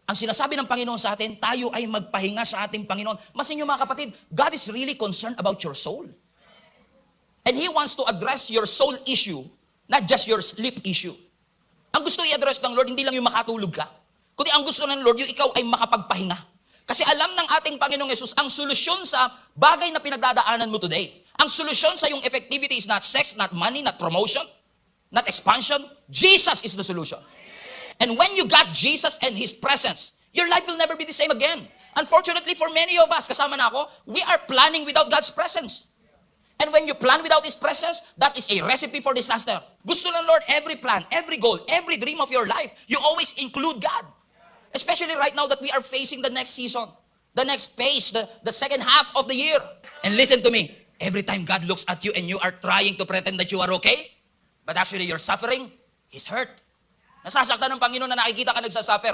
ang sinasabi ng Panginoon sa atin, tayo ay magpahinga sa ating Panginoon. Masin nyo mga kapatid, God is really concerned about your soul. And He wants to address your soul issue, not just your sleep issue. Ang gusto i-address ng Lord, hindi lang yung makatulog ka, kundi ang gusto ng Lord, yung ikaw ay makapagpahinga. Kasi alam ng ating Panginoong Yesus, ang solusyon sa bagay na pinagdadaanan mo today, ang solusyon sa yung effectivity is not sex, not money, not promotion, not expansion. Jesus is the solution. And when you got Jesus and His presence, your life will never be the same again. Unfortunately, for many of us, kasama na ako, we are planning without God's presence. And when you plan without His presence, that is a recipe for disaster. Gusto ng Lord, every plan, every goal, every dream of your life, you always include God. Especially right now that we are facing the next season, the next phase, the second half of the year. And listen to me, every time God looks at you and you are trying to pretend that you are okay, but actually you're suffering, He's hurt. Nasasaktan ng Panginoon na nakikita ka nagsasuffer.